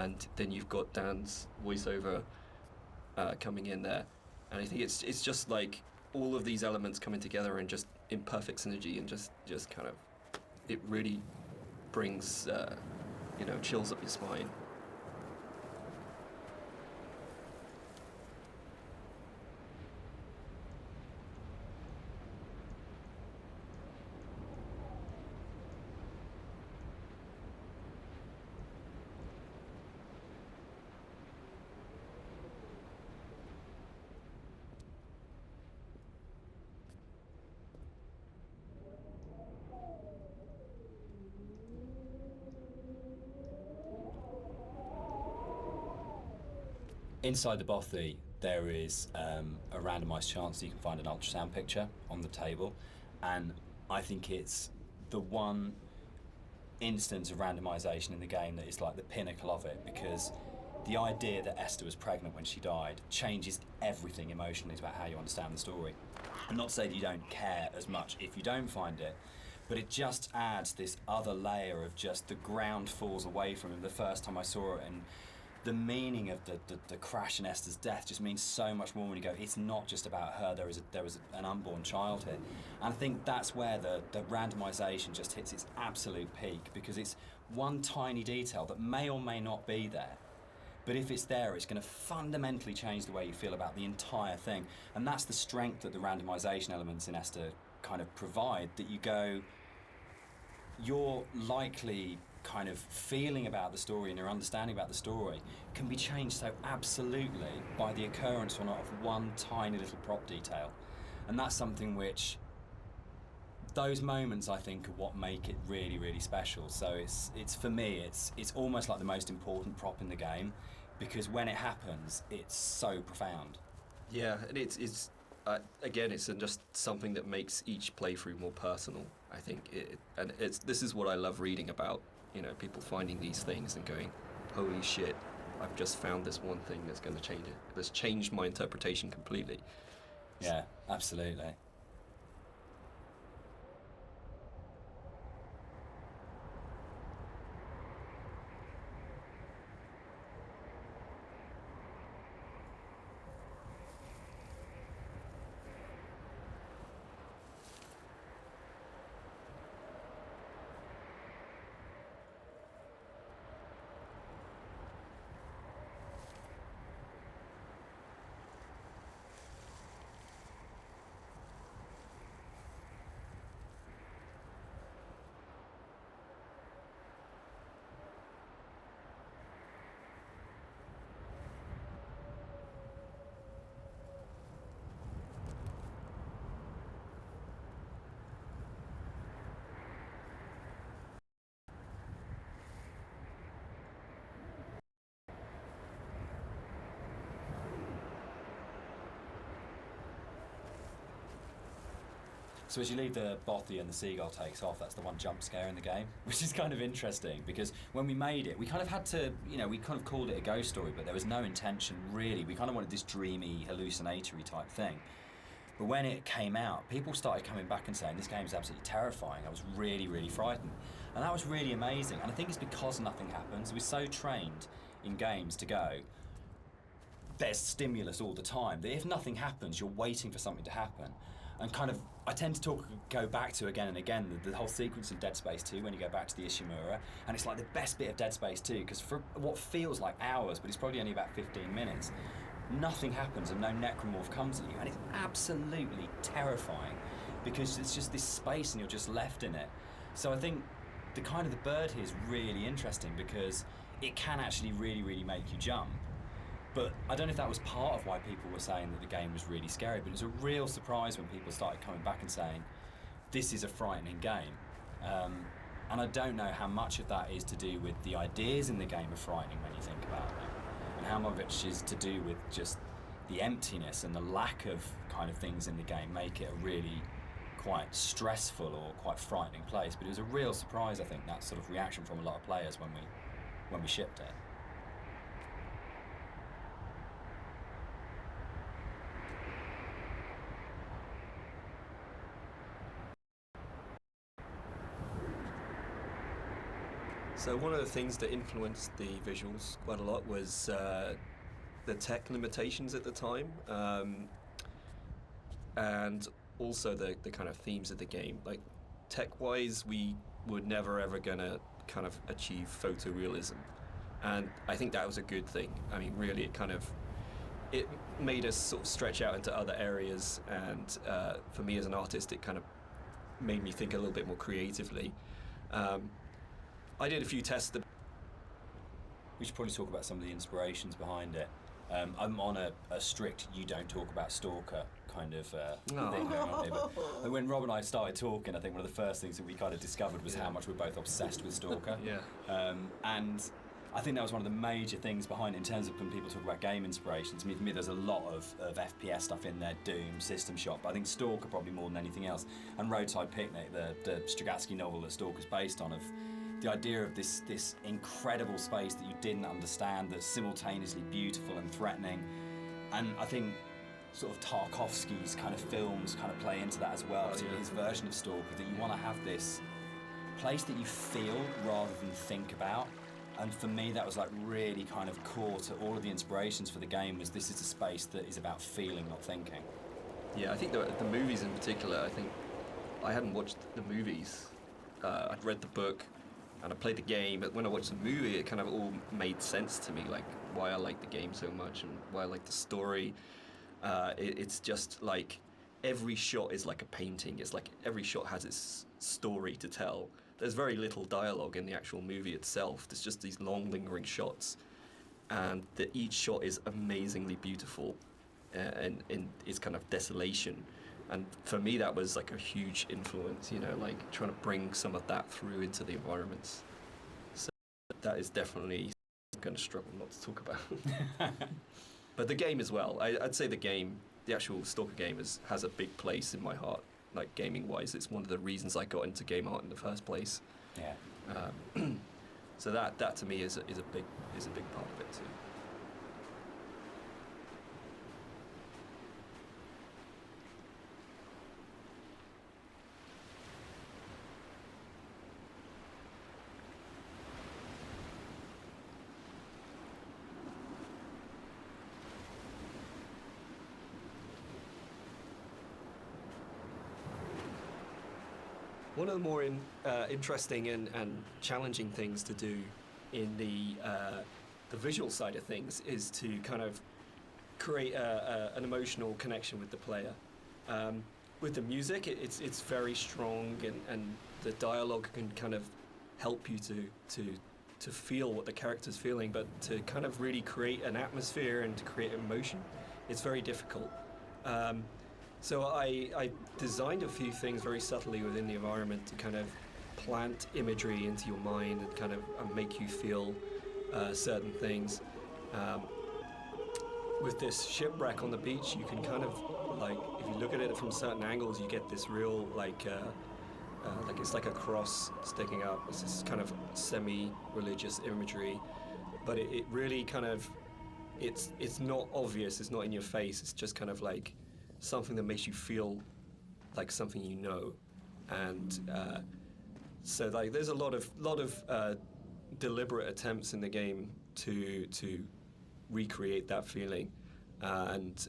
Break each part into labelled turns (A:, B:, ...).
A: and then you've got Dan's voiceover coming in there, and I think it's just like all of these elements coming together and just in perfect synergy, and just kind of, it really brings chills up your spine.
B: Inside the bothy, there is a randomised chance that you can find an ultrasound picture on the table, and I think it's the one instance of randomisation in the game that is like the pinnacle of it, because the idea that Esther was pregnant when she died changes everything emotionally about how you understand the story. And not to say that you don't care as much if you don't find it, but it just adds this other layer of just the ground falls away from him the first time I saw it, and the meaning of the crash in Esther's death just means so much more when you go, it's not just about her, there was an unborn child here. And I think that's where the randomisation just hits its absolute peak, because it's one tiny detail that may or may not be there, but if it's there, it's going to fundamentally change the way you feel about the entire thing. And that's the strength that the randomisation elements in Esther kind of provide, that you go, you're likely kind of feeling about the story and your understanding about the story can be changed so absolutely by the occurrence or not of one tiny little prop detail. And that's something which, those moments I think are what make it really, really special. So it's for me, it's almost like the most important prop in the game, because when it happens, it's so profound.
A: Yeah, and it's again, it's just something that makes each playthrough more personal, I think. This is what I love reading about, people finding these things and going, holy shit, I've just found this one thing that's going to change it. That's changed my interpretation completely.
B: Yeah, absolutely. So as you leave the bothy and the seagull takes off, that's the one jump scare in the game, which is kind of interesting, because when we made it, we kind of had to, we kind of called it a ghost story, but there was no intention really. We kind of wanted this dreamy, hallucinatory type thing. But when it came out, people started coming back and saying, this game is absolutely terrifying. I was really, really frightened. And that was really amazing. And I think it's because nothing happens. We're so trained in games to go, there's stimulus all the time, that if nothing happens, you're waiting for something to happen. And kind of, I tend to go back to again and again the whole sequence in Dead Space 2 when you go back to the Ishimura, and it's like the best bit of Dead Space 2, because for what feels like hours, but it's probably only about 15 minutes, nothing happens and no necromorph comes at you, and it's absolutely terrifying, because it's just this space and you're just left in it. So I think the kind of the bird here is really interesting, because it can actually really, really make you jump. But I don't know if that was part of why people were saying that the game was really scary, but it was a real surprise when people started coming back and saying, this is a frightening game. And I don't know how much of that is to do with the ideas in the game are frightening when you think about them, and how much of it is to do with just the emptiness and the lack of kind of things in the game make it a really quite stressful or quite frightening place. But it was a real surprise, I think, that sort of reaction from a lot of players when we shipped it.
A: So one of the things that influenced the visuals quite a lot was the tech limitations at the time, and also the kind of themes of the game. Like tech-wise, we were never ever gonna kind of achieve photorealism, and I think that was a good thing. I mean, really, it made us sort of stretch out into other areas, and for me as an artist, it kind of made me think a little bit more creatively. I did a few tests.
B: We should probably talk about some of the inspirations behind it. I'm on a strict you don't talk about Stalker kind of thing going on here. But when Rob and I started talking, I think one of the first things that we kind of discovered was how much we're both obsessed with Stalker. And I think that was one of the major things behind it in terms of when people talk about game inspirations. I mean, for me, there's a lot of FPS stuff in there, Doom, System Shock, but I think Stalker probably more than anything else. And Roadside Picnic, the Strugatsky novel that Stalker's based on, of the idea of this incredible space that you didn't understand, that's simultaneously beautiful and threatening. And I think sort of Tarkovsky's kind of films kind of play into that as well, particularly his version of Stalker, that you want to have this place that you feel rather than think about. And for me, that was like really kind of core to all of the inspirations for the game, was this is a space that is about feeling, not thinking.
A: Yeah, I think the movies in particular, I think I hadn't watched the movies. I'd read the book and I played the game, but when I watched the movie, it kind of all made sense to me, like why I like the game so much and why I like the story. It's just like every shot is like a painting. It's like every shot has its story to tell. There's very little dialogue in the actual movie itself. There's just these long, lingering shots, and each shot is amazingly beautiful, and in its kind of desolation. And for me, that was like a huge influence. You know, like trying to bring some of that through into the environments. So that is definitely going to struggle not to talk about. But the game as well. I'd say the actual Stalker game has a big place in my heart. Like gaming-wise, it's one of the reasons I got into game art in the first place.
B: Yeah.
A: So that to me is a big part of it too. One of the more interesting and challenging things to do in the visual side of things is to kind of create an emotional connection with the player. With the music, it's very strong, and the dialogue can kind of help you to feel what the character's feeling, but to kind of really create an atmosphere and to create emotion, it's very difficult. So I designed a few things very subtly within the environment to kind of plant imagery into your mind and kind of make you feel certain things. With this shipwreck on the beach, you can kind of, like, if you look at it from certain angles, you get this real, like it's like a cross sticking up. It's this kind of semi-religious imagery, but it really kind of, it's not obvious, it's not in your face, it's just kind of like something that makes you feel like something you know. And so like there's a lot of deliberate attempts in the game to recreate that feeling, and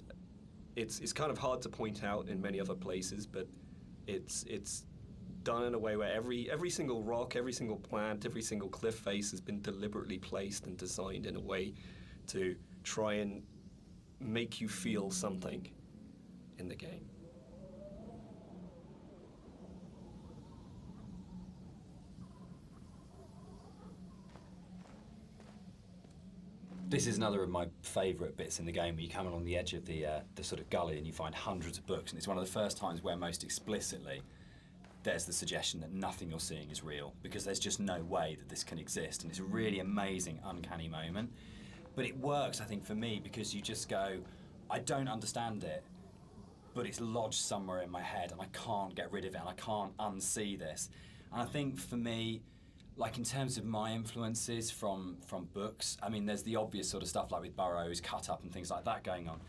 A: it's kind of hard to point out in many other places, but it's done in a way where every single rock, every single plant, every single cliff face has been deliberately placed and designed in a way to try and make you feel something in the game.
B: This is another of my favourite bits in the game, where you come along the edge of the sort of gully and you find hundreds of books, and it's one of the first times where most explicitly there's the suggestion that nothing you're seeing is real, because there's just no way that this can exist, and it's a really amazing, uncanny moment. But it works, I think, for me, because you just go, I don't understand it, but it's lodged somewhere in my head and I can't get rid of it and I can't unsee this. And I think for me, like in terms of my influences from books, I mean, there's the obvious sort of stuff like with Burroughs, Cut Up and things like that going on.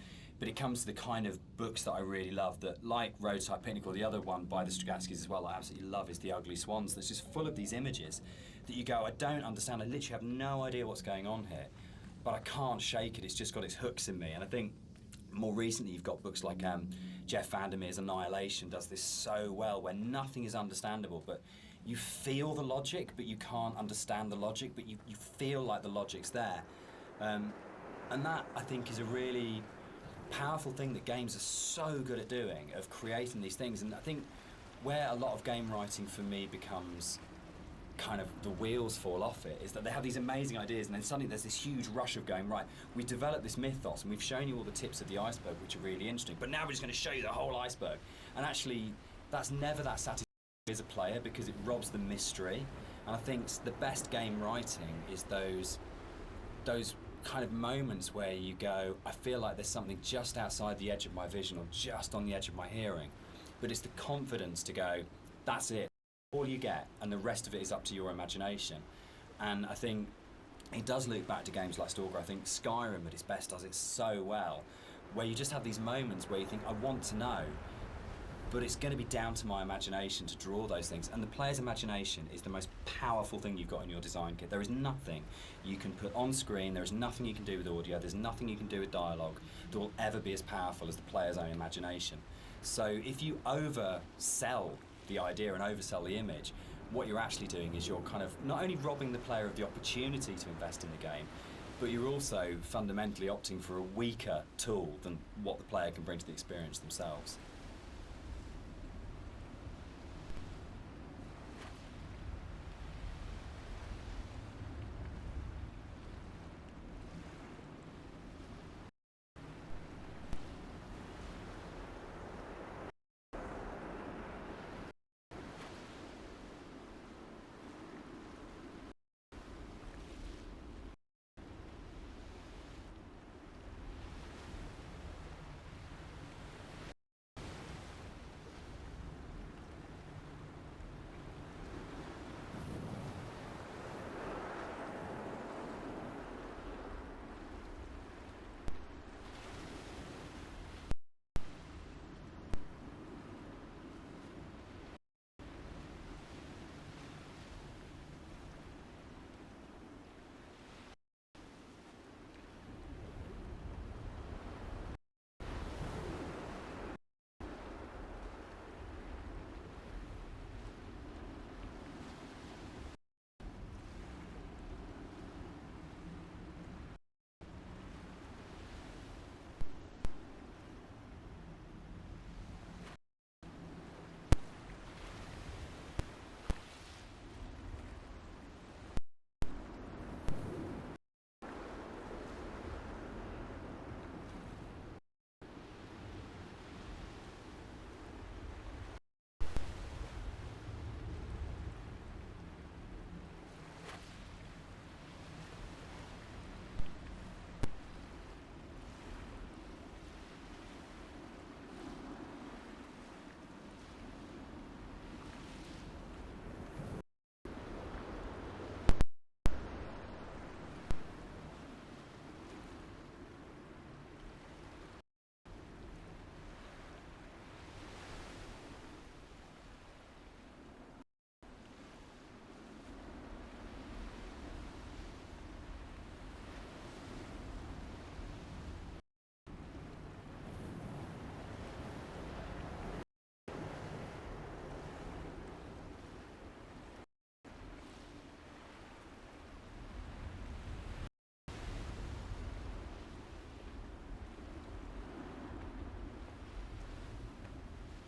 B: but it comes to the kind of books that I really love, that, like Roadside Picnic, or the other one by the Stragatskys as well, I absolutely love, is The Ugly Swans, that's just full of these images that you go, I don't understand, I literally have no idea what's going on here, but I can't shake it, it's just got its hooks in me. And I think more recently you've got books like Jeff Vandermeer's Annihilation does this so well, where nothing is understandable, but you feel the logic, but you can't understand the logic, but you feel like the logic's there. And that, I think, is a really powerful thing that games are so good at doing, of creating these things. And I think where a lot of game writing for me becomes kind of the wheels fall off it, is that they have these amazing ideas and then suddenly there's this huge rush of going, right, we've developed this mythos and we've shown you all the tips of the iceberg, which are really interesting, but now we're just going to show you the whole iceberg. And actually, that's never that satisfying as a player, because it robs the mystery. And I think the best game writing is those kind of moments where you go, I feel like there's something just outside the edge of my vision or just on the edge of my hearing, but it's the confidence to go, that's it, all you get, and the rest of it is up to your imagination. And I think it does loop back to games like Stalker. I think Skyrim at its best does it so well, where you just have these moments where you think, I want to know, but it's going to be down to my imagination to draw those things. And the player's imagination is the most powerful thing you've got in your design kit. There is nothing you can put on screen, there is nothing you can do with audio, there's nothing you can do with dialogue that will ever be as powerful as the player's own imagination. So if you oversell the idea and oversell the image, what you're actually doing is you're kind of not only robbing the player of the opportunity to invest in the game, but you're also fundamentally opting for a weaker tool than what the player can bring to the experience themselves.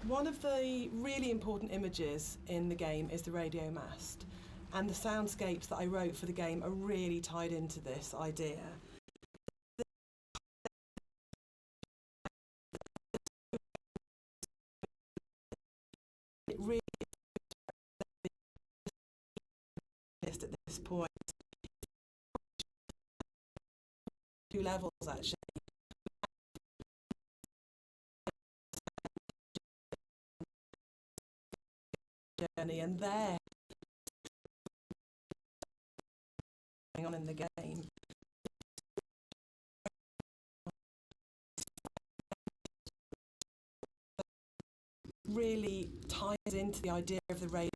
C: One of the really important images in the game is the radio mast, and the soundscapes that I wrote for the game are really tied into this idea. It really is at this point. Two levels actually. Journey, and there going on in the game. really ties into the idea of the radio